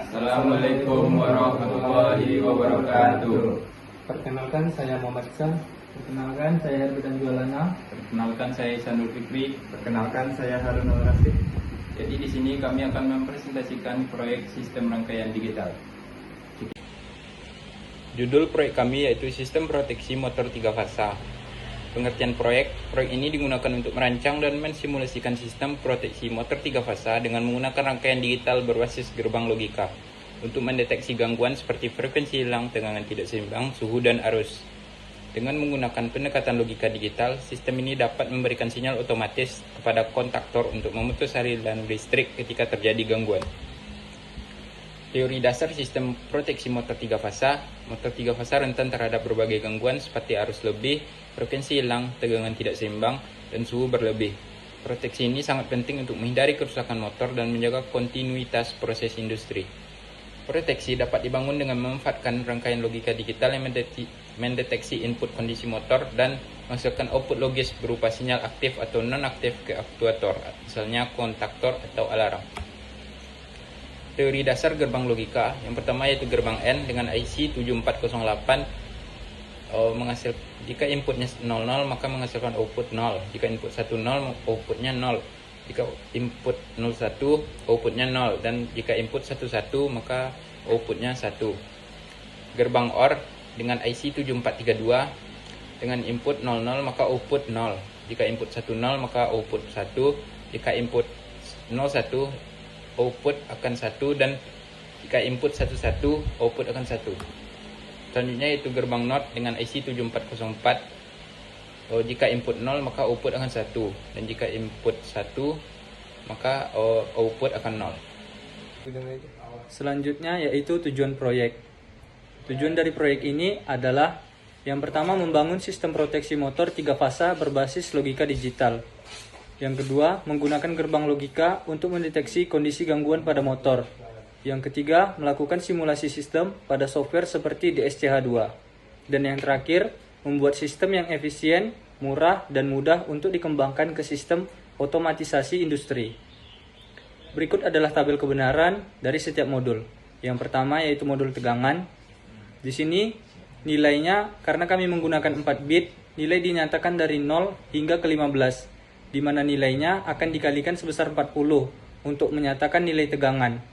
Assalamualaikum warahmatullahi wabarakatuh. Perkenalkan, saya Muhammad San. Perkenalkan, saya Herbidan Jualana. Perkenalkan, saya Isanul Fikri. Perkenalkan, saya Harun Al-Rasid. Jadi di sini kami akan mempresentasikan proyek sistem rangkaian digital. Judul proyek kami yaitu Sistem Proteksi Motor 3 Fasa. Pengertian proyek ini digunakan untuk merancang dan mensimulasikan sistem proteksi motor 3 fasa dengan menggunakan rangkaian digital berbasis gerbang logika untuk mendeteksi gangguan seperti frekuensi hilang, tegangan tidak seimbang, suhu, dan arus. Dengan menggunakan pendekatan logika digital, sistem ini dapat memberikan sinyal otomatis kepada kontaktor untuk memutus aliran listrik ketika terjadi gangguan. Teori dasar sistem proteksi motor 3 fasa. Motor 3 fasa rentan terhadap berbagai gangguan seperti arus lebih, frekuensi hilang, tegangan tidak seimbang, dan suhu berlebih. Proteksi ini sangat penting untuk menghindari kerusakan motor dan menjaga kontinuitas proses industri. Proteksi dapat dibangun dengan memanfaatkan rangkaian logika digital yang mendeteksi input kondisi motor dan menghasilkan output logis berupa sinyal aktif atau non-aktif ke aktuator, misalnya kontaktor atau alarm. Teori dasar gerbang logika yang pertama yaitu gerbang N dengan IC 7408 jika inputnya 00 maka menghasilkan output 0, jika input 10 outputnya 0, jika input 01 outputnya 0, dan jika input 11 maka outputnya 1. Gerbang OR dengan IC 7432 dengan input 00 maka output 0, jika input 10 maka output 1, jika input 01 output akan 1, dan jika input 11 output akan 1. Selanjutnya yaitu gerbang NOT dengan IC 7404. Jika input 0 maka output akan 1, dan jika input 1 maka output akan 0. Selanjutnya yaitu tujuan proyek. Tujuan dari proyek ini adalah yang pertama membangun sistem proteksi motor 3 fasa berbasis logika digital. Yang kedua, menggunakan gerbang logika untuk mendeteksi kondisi gangguan pada motor. Yang ketiga, melakukan simulasi sistem pada software seperti DSCH2. Dan yang terakhir, membuat sistem yang efisien, murah, dan mudah untuk dikembangkan ke sistem otomatisasi industri. Berikut adalah tabel kebenaran dari setiap modul. Yang pertama yaitu modul tegangan. Di sini nilainya karena kami menggunakan 4 bit, nilai dinyatakan dari 0 hingga ke 15. Di mana nilainya akan dikalikan sebesar 40 untuk menyatakan nilai tegangan.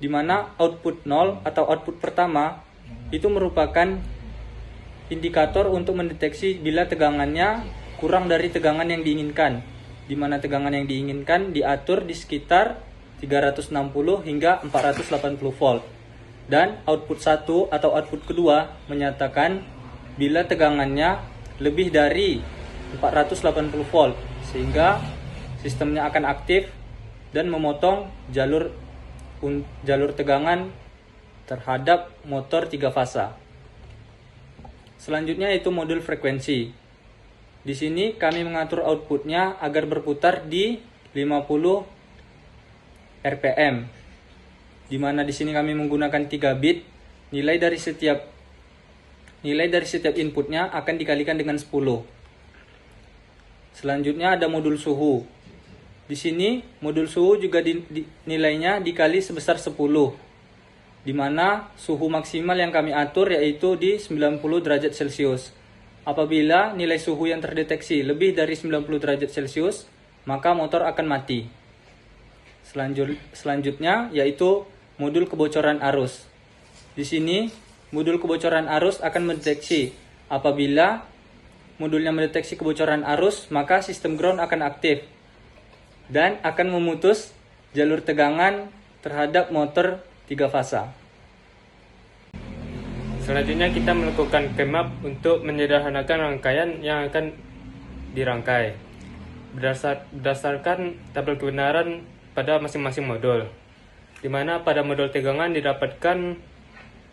Di mana output 0 atau output pertama itu merupakan indikator untuk mendeteksi bila tegangannya kurang dari tegangan yang diinginkan. Di mana tegangan yang diinginkan diatur di sekitar 360 hingga 480 volt. Dan output 1 atau output kedua menyatakan bila tegangannya lebih dari 480 volt, sehingga sistemnya akan aktif dan memotong jalur tegangan terhadap motor 3 fasa. Selanjutnya yaitu modul frekuensi. Di sini kami mengatur outputnya agar berputar di 50 RPM. Di mana di sini kami menggunakan 3 bit. Nilai dari setiap inputnya akan dikalikan dengan 10. Selanjutnya ada modul suhu. Di sini modul suhu juga nilainya dikali sebesar 10. Di mana suhu maksimal yang kami atur yaitu di 90 derajat Celcius. Apabila nilai suhu yang terdeteksi lebih dari 90 derajat Celcius, maka motor akan mati. Selanjutnya yaitu modul kebocoran arus. Di sini modul kebocoran arus akan mendeteksi apabila modulnya mendeteksi kebocoran arus, maka sistem ground akan aktif dan akan memutus jalur tegangan terhadap motor 3 fasa. Selanjutnya kita melakukan kemap untuk menyederhanakan rangkaian yang akan dirangkai berdasarkan tabel kebenaran pada masing-masing modul. Di mana pada modul tegangan didapatkan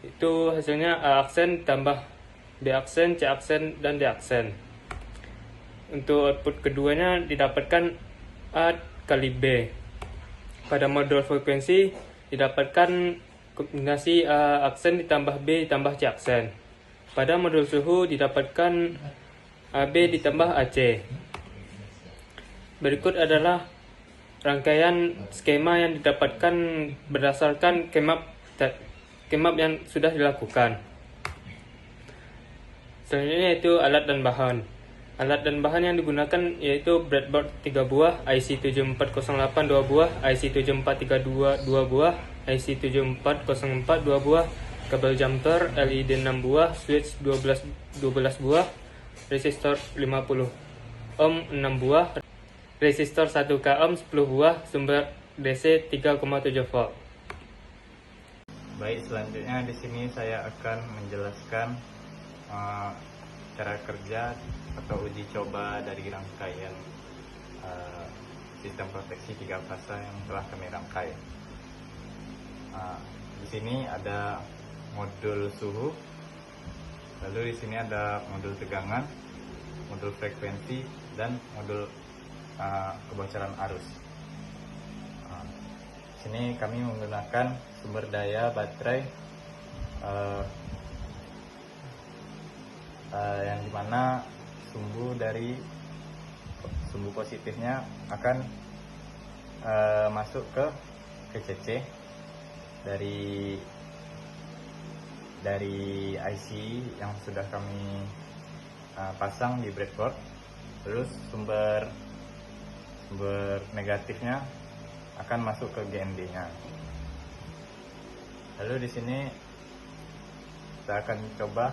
itu hasilnya A aksen tambah B aksen, C aksen, dan D aksen. Untuk output keduanya didapatkan A kali B. Pada modul frekuensi didapatkan kombinasi A aksen ditambah B ditambah C aksen. Pada modul suhu didapatkan AB ditambah AC. Berikut adalah rangkaian skema yang didapatkan berdasarkan kemap yang sudah dilakukan. Selanjutnya itu alat dan bahan. Alat dan bahan yang digunakan yaitu breadboard 3 buah, IC 7408 2 buah, IC 7432 2 buah, IC 7404 2 buah, kabel jumper LED 6 buah, switch 12 buah, resistor 50 ohm 6 buah, resistor 1 ohm 10 buah, sumber DC 3,7 volt. Baik, selanjutnya di sini saya akan menjelaskan cara kerja atau uji coba dari rangkaian sistem proteksi 3 fasa yang telah kami rangkai. Di sini ada modul suhu, lalu di sini ada modul tegangan, modul frekuensi, dan modul kebocoran arus. Di sini kami menggunakan sumber daya baterai yang dimana sumbu positifnya akan masuk ke CC dari IC yang sudah kami pasang di breadboard. Terus sumber negatifnya akan masuk ke GND-nya. Lalu di sini kita akan coba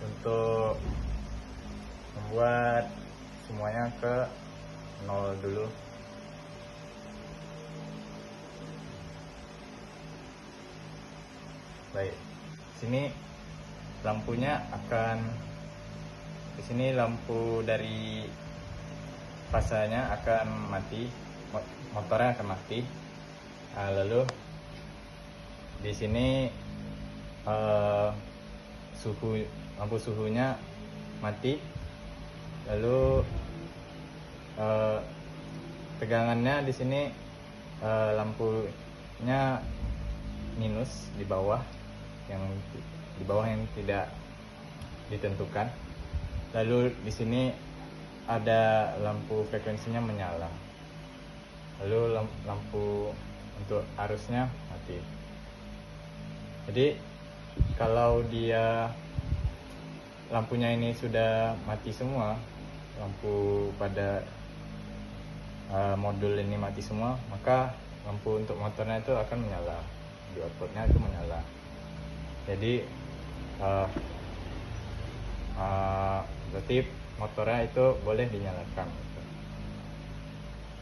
untuk membuat semuanya ke 0 dulu. Baik, sini lampunya di sini lampu dari fasanya akan mati, motornya akan mati. Lalu di sini lampu suhunya mati. Lalu tegangannya di sini lampunya minus di bawah yang tidak ditentukan. Lalu di sini ada lampu frekuensinya menyala. Lalu lampu untuk arusnya mati. Jadi kalau lampunya ini sudah mati semua, lampu pada modul ini mati semua, maka lampu untuk motornya itu akan menyala, di outputnya itu menyala. Jadi berarti motornya itu boleh dinyalakan.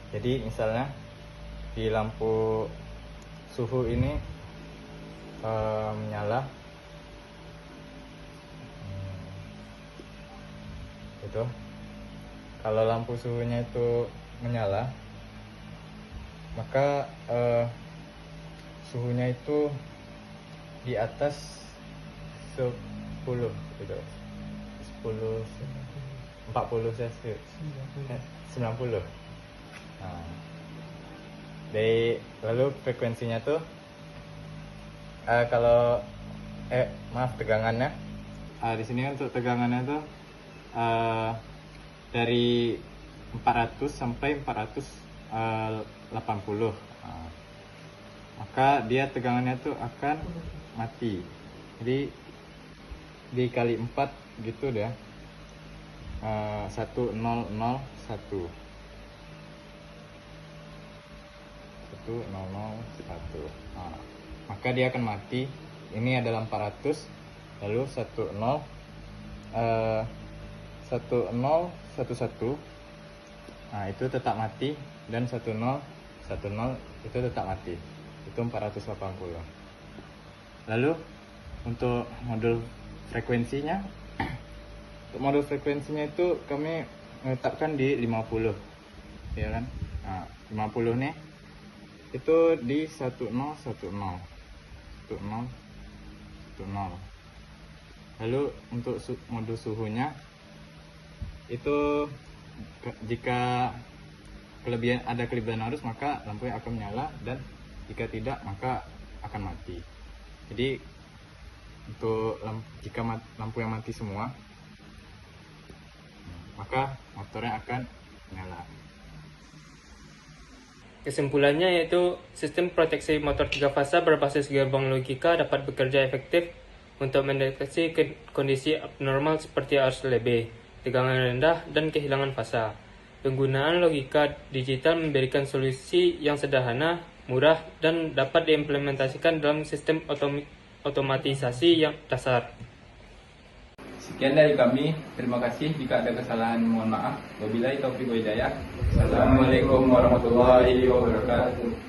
Jadi misalnya di lampu suhu ini menyala, itu kalau lampu suhunya itu menyala, maka suhunya itu di atas 10 gitu, 40 Celsius, 90. Lalu frekuensinya tuh tegangannya di sini untuk tegangannya tuh dari 400 sampai 480. Maka dia tegangannya tuh akan mati. Jadi dikali 4 gitu deh. 1001 maka dia akan mati. Ini adalah 400, lalu 1011 itu tetap mati, dan 1010 itu tetap mati. Itu 480. Lalu untuk modul frekuensinya, itu kami menetapkan di 50, ya kan? 50 nih itu di 1010. Lalu untuk modul suhunya itu jika ada kelebihan arus, maka lampunya akan menyala, dan jika tidak maka akan mati. Jadi untuk jika lampu yang mati semua, maka motornya akan menyala. Kesimpulannya yaitu sistem proteksi motor 3 fasa berbasis gerbang logika dapat bekerja efektif untuk mendeteksi kondisi abnormal seperti arus lebih, tegangan rendah, dan kehilangan fasa. Penggunaan logika digital memberikan solusi yang sederhana, murah, dan dapat diimplementasikan dalam sistem otomatisasi yang dasar. Sekian dari kami. Terima kasih. Jika ada kesalahan, mohon maaf. Wabillahi taufiq wal hidayah. Assalamualaikum warahmatullahi wabarakatuh.